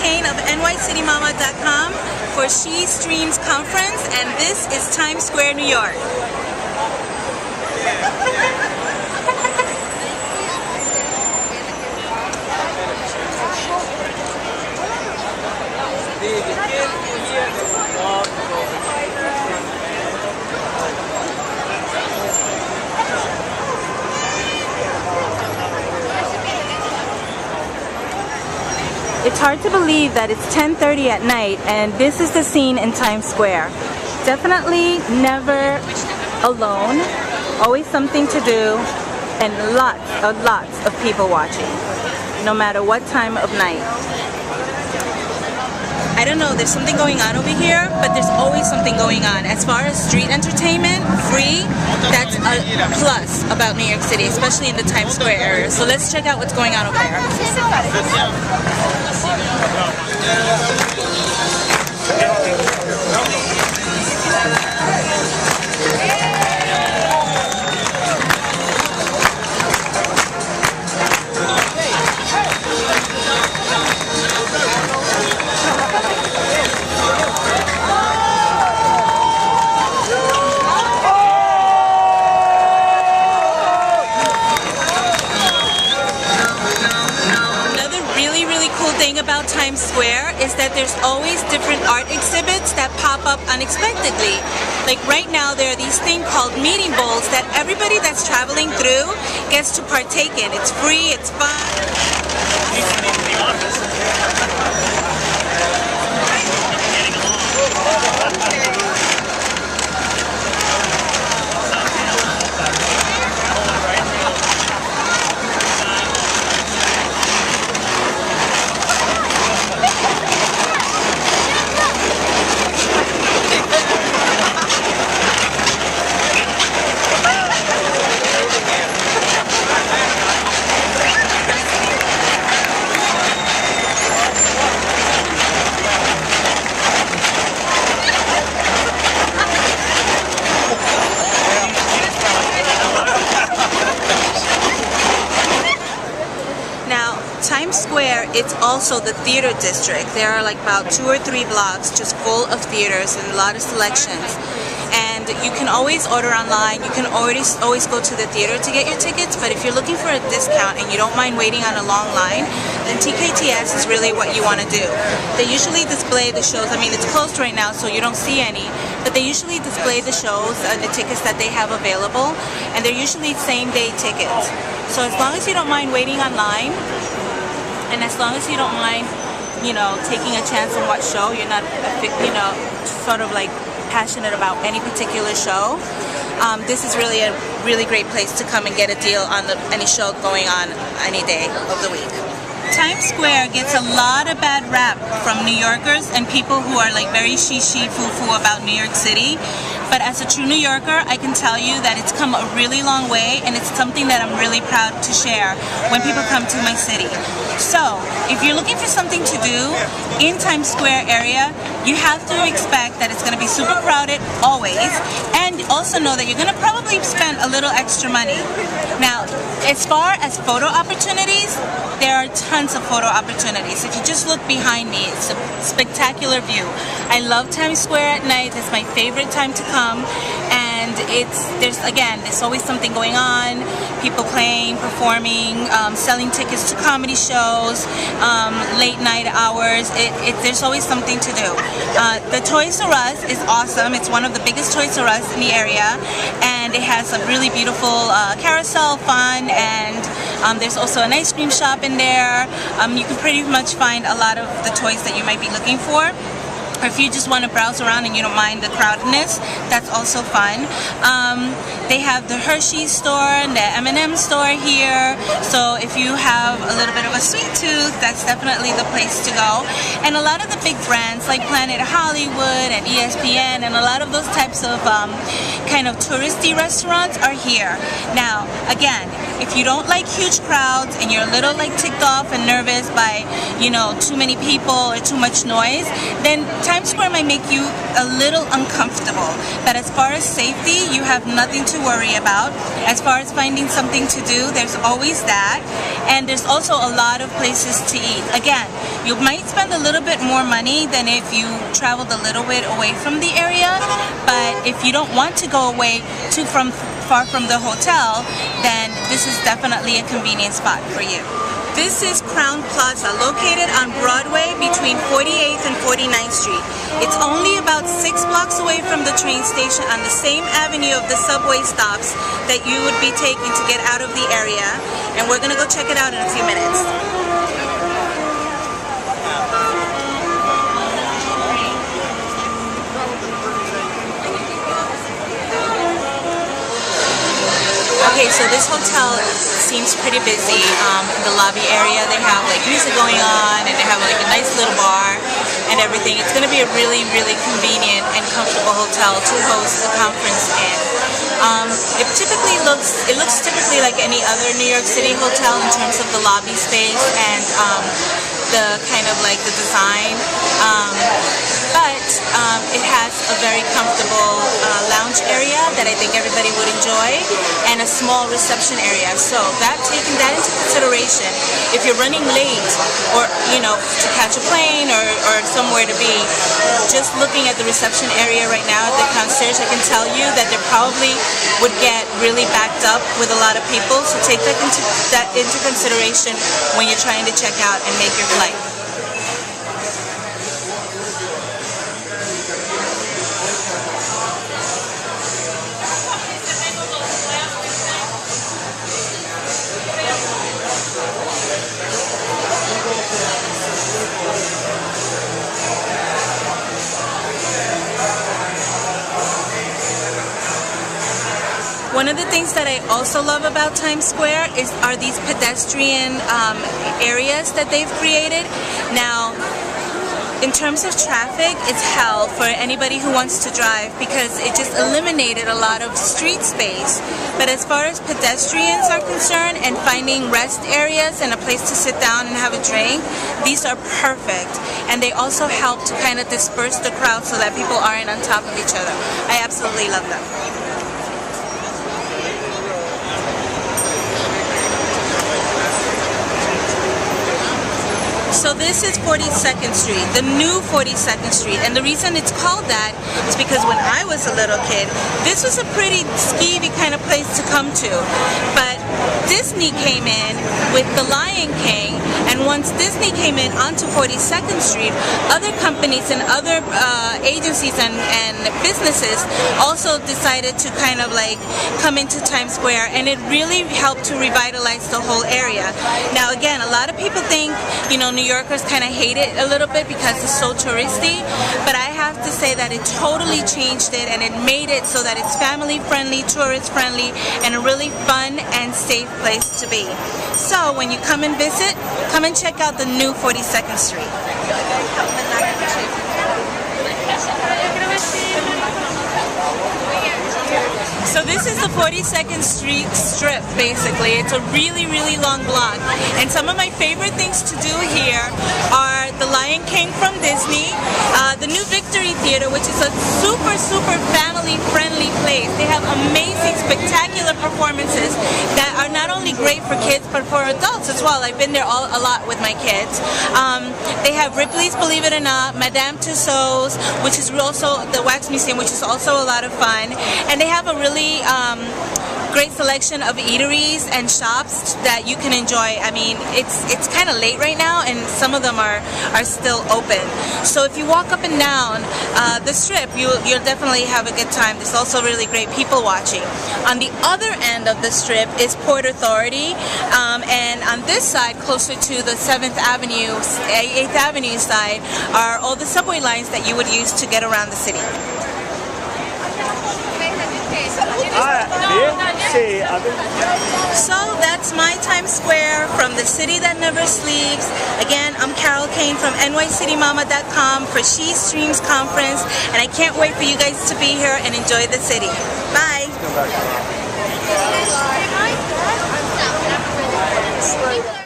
Kane of nycitymama.com for SheStreams conference, and this is Times Square, New York. It's hard to believe that it's 10:30 at night and this is the scene in Times Square. Definitely never alone, always something to do, and lots of people watching, no matter what time of night. I don't know, there's something going on over here, but there's always something going on. As far as street entertainment, free, that's a plus about New York City, especially in the Times Square area. So let's check out what's going on over there. Thing about Times Square is that there's always different art exhibits that pop up unexpectedly. Like right now there are these things called meeting bowls that everybody that's traveling through gets to partake in. It's free, it's fun. Times Square, it's also the theater district. There are like about 2 or 3 blocks just full of theaters and a lot of selections. And you can always order online. You can always go to the theater to get your tickets, but if you're looking for a discount and you don't mind waiting on a long line, then TKTS is really what you want to do. They usually display the shows. I mean, it's closed right now, so you don't see any, but they usually display the shows and the tickets that they have available, and they're usually same-day tickets. So as long as you don't mind waiting online, and as long as you don't mind, you know, taking a chance on what show, you're not, you know, sort of like passionate about any particular show, this is really a really great place to come and get a deal on any show going on any day of the week. Times Square gets a lot of bad rap from New Yorkers and people who are like very she-she, foo-foo about New York City. But as a true New Yorker, I can tell you that it's come a really long way, and it's something that I'm really proud to share when people come to my city. So, if you're looking for something to do in Times Square area, you have to expect that it's going to be super crowded always, and also know that you're going to probably spend a little extra money. Now, as far as photo opportunities, there are tons of photo opportunities. If you just look behind me, it's a spectacular view. I love Times Square at night. It's my favorite time to come, and there's always something going on. People playing, performing, selling tickets to comedy shows, late night hours. There's always something to do. The Toys R Us is awesome. It's one of the biggest Toys R Us in the area, and it has a really beautiful carousel, fun, and there's also an ice cream shop in there. You can pretty much find a lot of the toys that you might be looking for. Or if you just want to browse around and you don't mind the crowdedness, that's also fun. They have the Hershey store and the M&M store here. So if you have a little bit of a sweet tooth, that's definitely the place to go. And a lot of the big brands like Planet Hollywood and ESPN and a lot of those types of kind of touristy restaurants are here. Now, again, if you don't like huge crowds and you're a little like ticked off and nervous by, you know, too many people or too much noise, then Times Square might make you a little uncomfortable. But as far as safety, you have nothing to worry about. As far as finding something to do, there's always that. And there's also a lot of places to eat. Again, you might spend a little bit more money than if you traveled a little bit away from the area, but if you don't want to go away too far from the hotel, then this is definitely a convenient spot for you. This is Crown Plaza, located on Broadway between 48th and 49th Street. It's only about 6 blocks away from the train station on the same avenue of the subway stops that you would be taking to get out of the area. And we're gonna go check it out in a few minutes. Okay, so this hotel seems pretty busy. In the lobby area, they have like music going on, and they have like a nice little bar and everything. It's going to be a really, really convenient and comfortable hotel to host a conference in. It looks typically like any other New York City hotel in terms of the lobby space and the kind of like the design. But it has a very comfortable lounge area that I think everybody would enjoy, and a small reception area. So taking that into consideration, if you're running late or, you know, to catch a plane or somewhere to be, just looking at the reception area right now at the concierge, I can tell you that they probably would get really backed up with a lot of people. So take that into consideration when you're trying to check out and make your flight. One of the things that I also love about Times Square are these pedestrian areas that they've created. Now, in terms of traffic, it's hell for anybody who wants to drive because it just eliminated a lot of street space. But as far as pedestrians are concerned and finding rest areas and a place to sit down and have a drink, these are perfect. And they also help to kind of disperse the crowd so that people aren't on top of each other. I absolutely love them. So this is 42nd Street, the new 42nd Street, and the reason it's called that is because when I was a little kid, this was a pretty skeevy kind of place to come to. But Disney came in with The Lion King, and once Disney came in onto 42nd Street, other companies and other agencies and businesses also decided to kind of like come into Times Square, and it really helped to revitalize the whole area. Now again, a lot of people think, you know, New Yorkers kind of hate it a little bit because it's so touristy, but I have to say that it totally changed it, and it made it so that it's family friendly, tourist friendly, and a really fun and safe place to be. So when you come and visit, come and check out the new 42nd Street. So this is the 42nd Street strip, basically. It's a really, really long block. And some of my favorite things to do here are The Lion King from Disney, the new Victory Theater, which is a super, super family-friendly place. They have amazing, spectacular performances that are not only great for kids, but for adults as well. I've been there a lot with my kids. They have Ripley's Believe It or Not, Madame Tussauds, which is also the Wax Museum, which is also a lot of fun. And they have a really great selection of eateries and shops that you can enjoy. I mean, it's kind of late right now, and some of them are still open. So if you walk up and down the strip, you'll definitely have a good time. There's also really great people watching. On the other end of the strip is Port Authority, and on this side, closer to the 7th Avenue, 8th Avenue side, are all the subway lines that you would use to get around the city. So that's my Times Square from the city that never sleeps. Again, I'm Carol Kane from nycitymama.com for SheStreams conference, and I can't wait for you guys to be here and enjoy the city. Bye! Thanks.